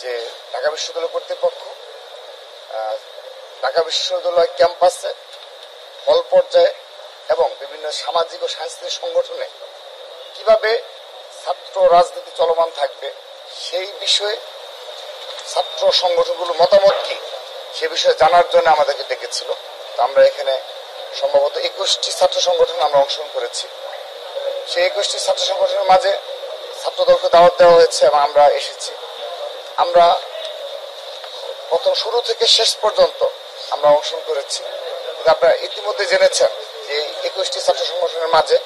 যে ঢাকা বিশ্ববিদ্যালয় কর্তৃপক্ষ ঢাকা বিশ্ববিদ্যালয় ক্যাম্পাসে হল পর্যায়ে এবং বিভিন্ন সামাজিক ও সাংস্কৃতিক সংগঠনে কিভাবে ছাত্র রাজনীতি চলমান থাকবে সেই বিষয়ে ছাত্র সংগঠনগুলোর মতামত কি সে বিষয়ে জানার জন্য আমাদেরকে ডেকেছিল। তো আমরা এখানে সম্ভবত 21টি ছাত্র সংগঠন আমরা অংশগ্রহণ করেছি। সেই 21টি ছাত্র সংগঠনের মাঝে ছাত্রদলকে দাওয়াত দেওয়া হয়েছে এবং আমরা এসেছি। আমরা প্রথম শুরু থেকে শেষ পর্যন্ত আমরা অংশগ্রহণ করেছি। কিন্তু আপনারা ইতিমধ্যে জেনেছেন যে 21টি ছাত্র সংগঠনের মাঝে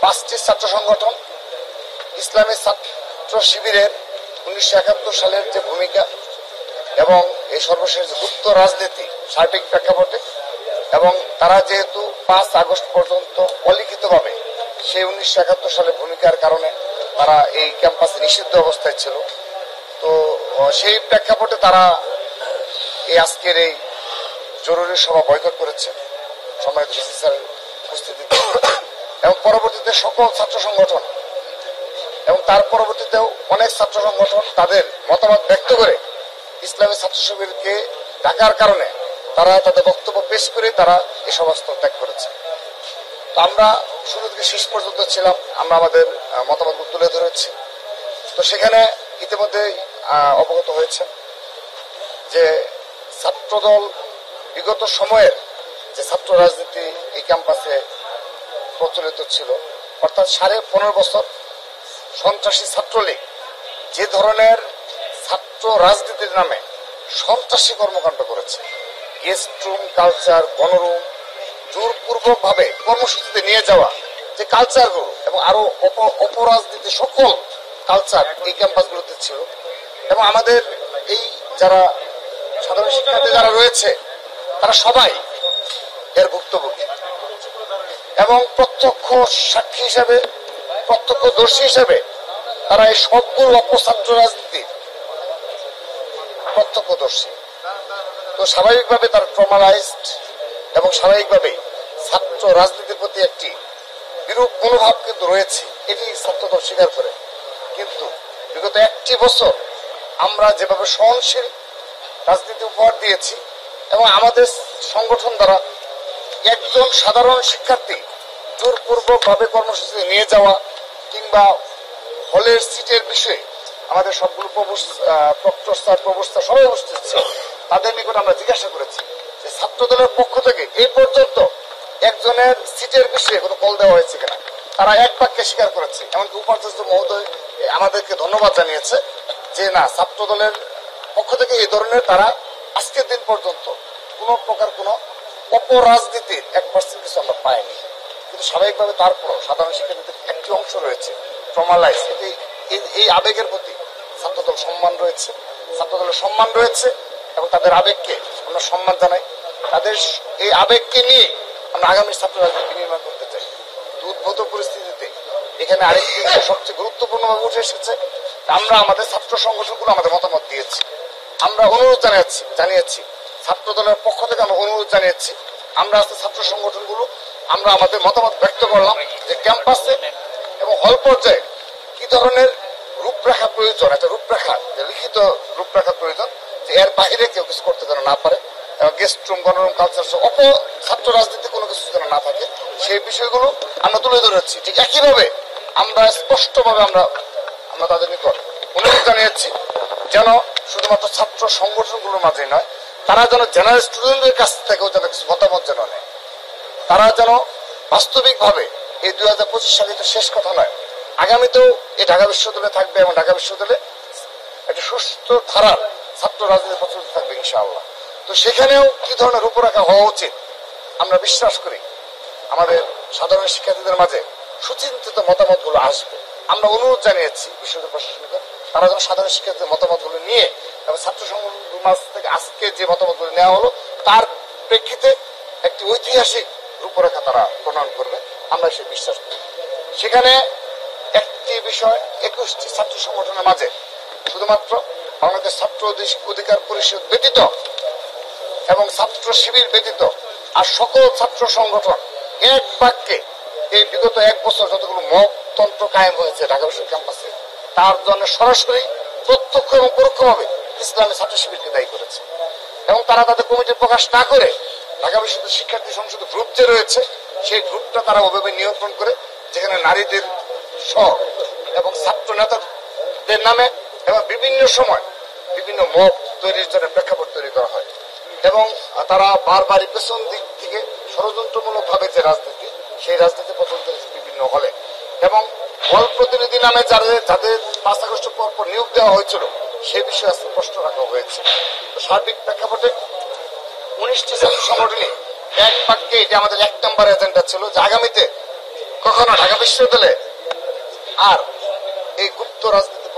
5টি ছাত্র সংগঠন ইসলামী ছাত্র শিবিরের 1971 সালের যে ভূমিকা এবং এই সর্বশেষ গুপ্ত রাজনীতি সার্বিক প্রেক্ষাপটে এবং তারা যেহেতু 5 আগস্ট পর্যন্ত অলিখিতভাবে সেই 1971 সালের ভূমিকার কারণে তারা এই ক্যাম্পাসে নিষিদ্ধ অবস্থায় ছিল, তো সেই প্রেক্ষাপটে তারা এই আজকের এই জরুরি সভা বয়কট করেছে সম্মানিত ভিসি স্যারের উপস্থিতিতে এবং পরবর্তীতে সকল ছাত্র সংগঠন এবং তার পরবর্তীতেও অনেক ছাত্র সংগঠন তাদের মতামত ব্যক্ত করে ইসলামী ছাত্র শিবিরকে ডাকার কারণে তারা তাদের বক্তব্য পেশ করে তারা এই সভাস্থল ত্যাগ করেছে। তো আমরা শুরু থেকে শেষ পর্যন্ত ছিলাম, আমরা আমাদের মতামত তুলে ধরেছি। তো সেখানে ইতিমধ্যে অবগত হয়েছে যে ছাত্রদল বিগত সময়ের যে ছাত্র রাজনীতি এই ক্যাম্পাসে প্রচলিত ছিল, অর্থাৎ 15.5 বছর সন্ত্রাসী ছাত্রলীগ যে ধরনের ছাত্র রাজনীতির নামে সন্ত্রাসী কর্মকাণ্ড করেছে, গেস্ট রুম কালচার, গণরুম, জোরপূর্বক ভাবে কর্মসূচিতে নিয়ে যাওয়া যে কালচারগুলো এবং আরো অপরাজনীতি সকল কালচার এই ক্যাম্পাসগুলোতে ছিল এবং আমাদের এই যারা সাধারণ শিক্ষার্থী যারা রয়েছে তারা সবাই এর ভুক্তভোগী এবং প্রত্যক্ষ সাক্ষী হিসাবে, প্রত্যক্ষদর্শী হিসাবে তারা এই সবগুলো অপছাত্র রাজনীতির প্রত্যক্ষদর্শী। তো স্বাভাবিকভাবে তারা ট্রমালাইজড এবং স্বাভাবিকভাবেই ছাত্র রাজনীতির প্রতি একটি বিরূপ মনোভাব কিন্তু রয়েছে, এটি ছাত্রদল স্বীকার করে। কিন্তু বিগত 1টি বছর আমরা যেভাবে সহনশীল রাজনীতি উপহার দিয়েছি এবং আমাদের সংগঠন দ্বারা একজন সাধারণ শিক্ষার্থী জোরপূর্বক ভাবে কর্মসূচিতে নিয়ে যাওয়া কিংবা হলের সিটের বিষয়ে আমাদের সবগুলো প্রবস্থার সবাই উপস্থিত ছিল, তাদের নিকট আমরা জিজ্ঞাসা করেছি যে ছাত্রদলের পক্ষ থেকে এই পর্যন্ত একজনের সিটের বিষয়ে কোনো কল দেওয়া হয়েছে কিনা। তারা এক বাক্যে স্বীকার করেছে, এমনকি উপাচার্য মহোদয় আমাদেরকে ধন্যবাদ জানিয়েছে যে না, ছাত্রদলের পক্ষ থেকে এই ধরনের তারা আজকের দিন পর্যন্ত কোনো প্রকার কোনো অপরাজনীতির 1% কিছু আমরা পাইনি। কিন্তু স্বাভাবিকভাবে তারপরও সাধারণ শিক্ষার্থীদের একটি অংশ রয়েছে ট্রমালাইজ, এই আবেগের প্রতি ছাত্রদল সম্মান রয়েছে, ছাত্রদলের সম্মান রয়েছে এবং তাদের আবেগকে আমরা সম্মান জানাই। তাদের এই আবেগকে নিয়ে আমরা আগামী ছাত্র রাজনীতি নির্মাণ করতে চাই। উদ্ভূত পরিস্থিতিতে এখানে আরেকটি সবচেয়ে গুরুত্বপূর্ণভাবে উঠে এসেছে, আমরা আমাদের ছাত্র সংগঠনগুলো আমাদের মতামত দিয়েছি, আমরা অনুরোধ জানিয়েছি ছাত্রদলের পক্ষ থেকে আমরা অনুরোধ জানিয়েছি, আমরা আজকে ছাত্র সংগঠনগুলো আমরা আমাদের মতামত ব্যক্ত করলাম যে ক্যাম্পাসে এবং হল পর্যায়ে কি ধরনের রূপরেখা প্রয়োজন, একটা রূপরেখা, লিখিত রূপরেখা প্রয়োজন যে এর বাইরে কেউ কিছু করতে যেন না পারে এবং গেস্ট রুম, গণরুম কালচার ছাত্র রাজনীতি কোনো কিছু যেন না থাকে, সেই বিষয়গুলো আমরা তুলে ধরেছি। ঠিক একইভাবে আমরা স্পষ্টভাবে আমরা তাদের নিকট অনুরোধ জানিয়েছি যেন শুধুমাত্র ছাত্র সংগঠনগুলোর মাঝে নয়, তারা যেন জেনারেল স্টুডেন্টদের কাছ থেকেও যেন কিছু মতামত যেন নেয়, তারা যেন বাস্তবিকভাবে এই 2025 সালে তো শেষ কথা নয়, আগামীতেও এই ঢাকা বিশ্ববিদ্যালয়ে থাকবে এবং ঢাকা বিশ্ববিদ্যালয়ে একটা সুস্থ ধারার ছাত্র রাজনীতি প্রচলিত থাকবে ইনশাআল্লাহ। তো সেখানেও কি ধরনের রূপরেখা হওয়া উচিত আমরা বিশ্বাস করি আমাদের সাধারণ শিক্ষার্থীদের মাঝে সুচিন্তিত মতামতগুলো আসবে। আমরা অনুরোধ জানিয়েছি বিশ্ববিদ্যালয় প্রশাসনকে তারা যেন সাধারণ শিক্ষার্থীদের মতামতগুলো নিয়ে এবং ছাত্র সংগঠন মাস থেকে আজকে যে মতামতগুলো নেওয়া হলো তার প্রেক্ষিতে একটি ঐতিহাসিক রূপরেখা তারা প্রণয়ন করবে, আমরা সে বিশ্বাস করি। সেখানে একটি বিষয় 21টি ছাত্র সংগঠনের মাঝে শুধুমাত্র বাংলাদেশ ছাত্র অধিকার পরিষদ ব্যতীত এবং ছাত্র শিবির ব্যতীত আর সকল ছাত্র সংগঠন এক বাক্যে এই বিগত 1 বছর যতগুলো মততন্ত্র কায়েম হয়েছে ঢাকা বিশ্ববিদ্যালয় ক্যাম্পাসে তার জন্য সরাসরি প্রত্যক্ষ এবং পরোক্ষভাবে ইসলামী ছাত্র শিবিরকে দায়ী করেছে এবং তারা তাদের কমিটি প্রকাশ না করে ঢাকা বিশ্ববিদ্যালয় শিক্ষার্থী সংসদ গ্রুপ যে রয়েছে সেই গ্রুপটা তারা ওভাবে নিয়ন্ত্রণ করে, যেখানে নারীদের সহ এবং ছাত্র নেতাদের নামে এবং বিভিন্ন সময় বিভিন্ন মব তৈরির জন্য প্রেক্ষাপট তৈরি করা হয় এবং তারা বারবারই পেছন দিক থেকে ষড়যন্ত্রমূলক ভাবে যে রাজনীতি, সেই রাজনীতি পছন্দ করেছে বিভিন্ন হলে এবং হল প্রতিনিধি নামে যাদের 5 আগস্ট পর নিয়োগ দেওয়া হয়েছিল সে বিষয়ে স্পষ্ট রাখা হয়েছে। সার্বিক প্রেক্ষাপটে 19টি ছাত্র সংগঠনে এক বাক্যে এটা আমাদের 1 নম্বর এজেন্ডা ছিল যে আগামীতে কখনো ঢাকা বিশ্ববিদ্যালয়ে আর এই গুপ্ত রাজনীতি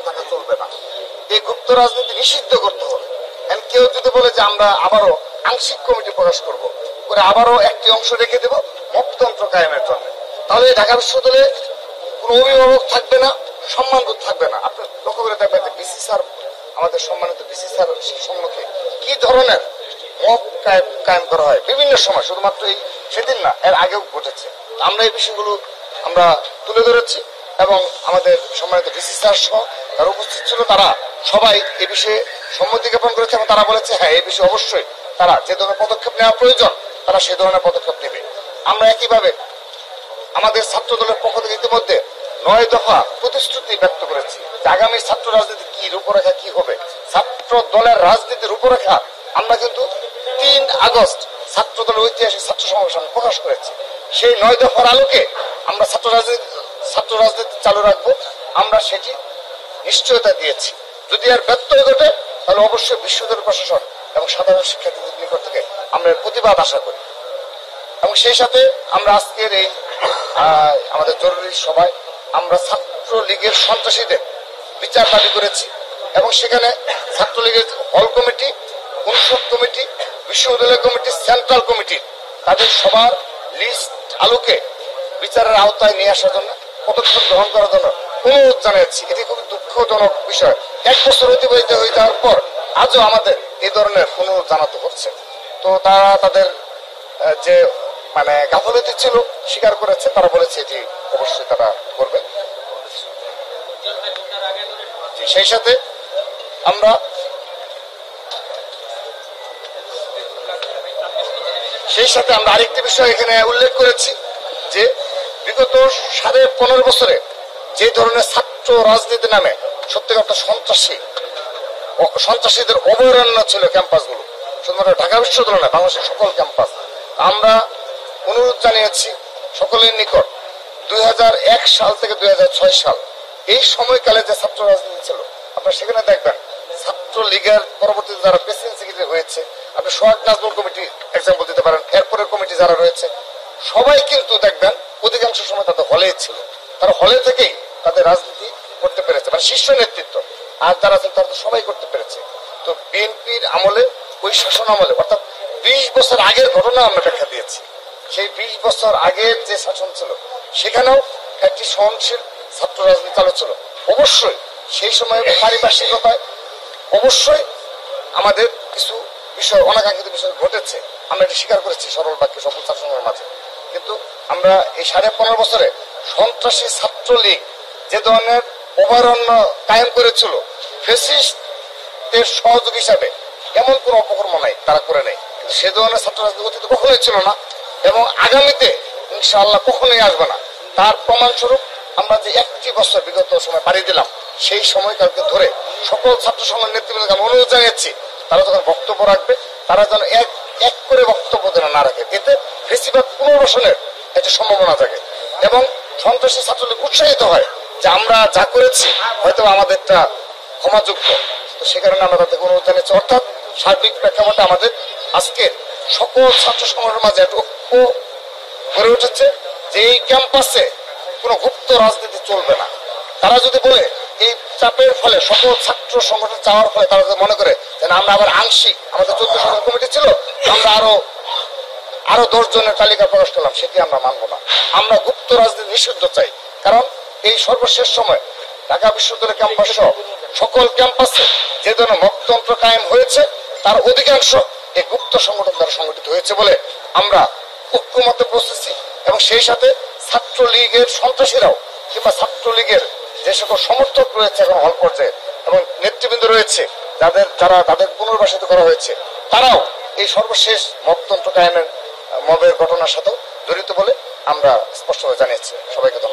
থাকা চলবে না। এই গুপ্ত রাজনীতি নিষিদ্ধ করতে হবে। কেউ যদি বলে যে আমরা আবারও আংশিক কমিটি প্রকাশ করব, করে আবারও একটি অংশ রেখে দেব মততন্ত্র কায়েমের জন্য, তাহলে ঢাকা বিশ্ববিদ্যালয়ে কোনো অভিভাবক থাকবে না, সম্মানবোধ থাকবে না। আপনি লক্ষ্য করে দেখবেন যে বিসি স্যার, আমাদের সম্মানিত বিসি স্যার সম্মুখে কি ধরনের মত কায়েম করা হয় বিভিন্ন সময়, শুধুমাত্র এই সেদিন না, এর আগেও ঘটেছে। আমরা এই বিষয়গুলো আমরা তুলে ধরেছি এবং আমাদের সম্মানিত বিসি স্যার সহ যারা উপস্থিত ছিল তারা সবাই এই বিষয়ে সম্মতি জ্ঞাপন করেছে এবং তারা বলেছে হ্যাঁ এই বিষয়ে অবশ্যই তারা যে ধরনের পদক্ষেপ নেওয়া প্রয়োজন তারা সেই ধরনের পদক্ষেপ নেবে। আমরা একইভাবে আমাদের ছাত্র দলের পক্ষ থেকে ইতিমধ্যে 9 দফা প্রতিশ্রুতি ব্যক্ত করেছি যে আগামী ছাত্র রাজনীতি কি রূপরেখা কি হবে। ছাত্র দলের রাজনীতির রূপরেখা আমরা কিন্তু 3 আগস্ট ছাত্র দলের ঐতিহাসিক ছাত্র সমাবেশ প্রকাশ করেছি। সেই 9 দফার আলোকে আমরা ছাত্র রাজনীতি চালু রাখবো, আমরা সেটি নিশ্চয়তা দিয়েছি। যদি আর ব্যত্যয় ঘটে তাহলে অবশ্যই বিশ্ববিদ্যালয় প্রশাসন এবং সাধারণ শিক্ষার্থীদের নিকট থেকে আমরা প্রতিবাদ আশা করি। এবং সেই সাথে আমরা আজকের এই আমাদের জরুরি সভায় আমরা ছাত্রলীগের সন্ত্রাসীদের বিচার দাবি করেছি এবং সেখানে ছাত্রলীগের হল কমিটি, অনুষদ কমিটি, বিশ্ববিদ্যালয় কমিটি, সেন্ট্রাল কমিটি তাদের সবার লিস্ট আলোকে বিচারের আওতায় নিয়ে আসার জন্য পদক্ষেপ গ্রহণ করার জন্য অনুরোধ জানিয়েছি। এটি খুবই দুঃখজনক বিষয়। 1 বছর অতিবাহিত হয়ে যাওয়ার পর আজও আমাদের এই ধরনের অনুরোধ জানাতে হচ্ছে। তো তারা তাদের যে গাফলতি ছিল স্বীকার করেছে, তারা বলেছে এটি অবশ্যই তারা করবে। সেই সাথে আমরা আরেকটি বিষয় এখানে উল্লেখ করেছি যে বিগত 15.5 বছরে যে ধরনের ছাত্র রাজনীতি নামে সত্যিকার একটা সন্ত্রাসীদের অভয়ারণ্য ছিল ক্যাম্পাসগুলো, শুধুমাত্র ঢাকা বিশ্ববিদ্যালয় নয়, বাংলাদেশের সকল ক্যাম্পাস। আমরা অনুরোধ জানিয়েছি সকলের নিকট 2001 সাল থেকে 2006 সাল এই সময়কালে যে ছাত্র রাজনীতি ছিল, আপনারা সেখানে দেখবেন ছাত্রলীগের পরবর্তীতে যারা প্রেসিডেন্ট সেক্রেটারি হয়েছে, আপনি সোহাগ নাজমুল কমিটি এক্সাম্পল দিতে পারেন, এরপরের কমিটি যারা রয়েছে সবাই কিন্তু দেখবেন অধিকাংশ সময় তাদের হলেই ছিল। তারা হলে থেকেই তাদের রাজনীতি করতে পেরেছে, শীর্ষ নেতৃত্ব আর যারা ছিল তারা সবাই করতে পেরেছে। তো বিএনপির আমলে, ওই শাসন আমলে, অর্থাৎ 20 বছর আগের ঘটনা আমরা ব্যাখ্যা দিয়েছি। সেই 20 বছর আগের যে শাসন ছিল সেখানেও একটি সহনশীল ছাত্র রাজনীতি চালু ছিল। অবশ্যই সেই সময় পারিপার্শ্বিকতায় অবশ্যই আমাদের কিছু বিষয়, অনাকাঙ্ক্ষিত বিষয় ঘটেছে, আমরা এটি স্বীকার করেছি সরল বাক্যে সকল ছাত্রদের মাঝে। কিন্তু আমরা এই 15.5 বছরে সন্ত্রাসী ছাত্রলীগ যে ধরনের অভয়ারণ্য কায়েম করেছিল, ফ্যাসিস্টের সহযোগী হিসাবে এমন কোন অপকর্ম নাই তারা করে নেই। কিন্তু সে ধরনের ছাত্র রাজনীতি অতীতে কখনোই ছিল না এবং আগামীতে ইনশাআল্লাহ কখনোই আসবে না। তার প্রমাণস্বরূপ আমরা যে 1টি বছর বিগত সময় পাড়ি দিলাম, সেই সময়কালকে ধরে সকল ছাত্র সংগঠনের নেতৃবৃন্দকে আমি অনুরোধ জানিয়েছি তারা যখন বক্তব্য রাখবে তারা যেন এক করে বক্তব্য যেন না রাখে, এতে ফেসিবাদ পুনর্বাসনের একটা সম্ভাবনা থাকে এবং সন্ত্রাসী ছাত্রলীগ উৎসাহিত হয় যে আমরা যা করেছি হয়তো আমাদেরটা ক্ষমাযোগ্য। তো সে কারণে আমরা তাদের অনুরোধ জানিয়েছি। অর্থাৎ সার্বিক প্রেক্ষাপটে আমাদের আজকে সকল ছাত্র সংগঠনের মাঝে একটা ঐক্য গড়ে উঠেছে যে এই ক্যাম্পাসে কোনো গুপ্ত রাজনীতি চলবে না। তারা যদি বলে এই চাপের ফলে সকল ছাত্র সংগঠন চাওয়ার ফলে তারা যদি মনে করে যে আমরা আবার আংশিক, আমাদের 14 সদস্য কমিটি ছিল, আমরা আরো 10 জনের তালিকা প্রকাশ করলাম, সেটি আমরা মানবো না। আমরা গুপ্ত রাজনীতি নিষিদ্ধ চাই। কারণ এই সর্বশেষ সময় ঢাকা বিশ্ববিদ্যালয় ক্যাম্পাস সহ সকল ক্যাম্পাসে যে ধরনের মততন্ত্র কায়েম হয়েছে তার অধিকাংশ এই গুপ্ত সংগঠন দ্বারা সংগঠিত হয়েছে বলে আমরা ঐক্যমতে পৌঁছেছি। এবং সেই সাথে ছাত্রলীগের সন্ত্রাসীরাও কিংবা ছাত্রলীগের যে সকল সমর্থক রয়েছে এখন হল পর্যায়ে এবং নেতৃবৃন্দ রয়েছে যারা তাদের পুনর্বাসিত করা হয়েছে, তারাও এই সর্বশেষ মবতন্ত্র কায়েমের মবের ঘটনার সাথে জড়িত বলে আমরা স্পষ্টভাবে জানিয়েছি। সবাইকে ধন্যবাদ।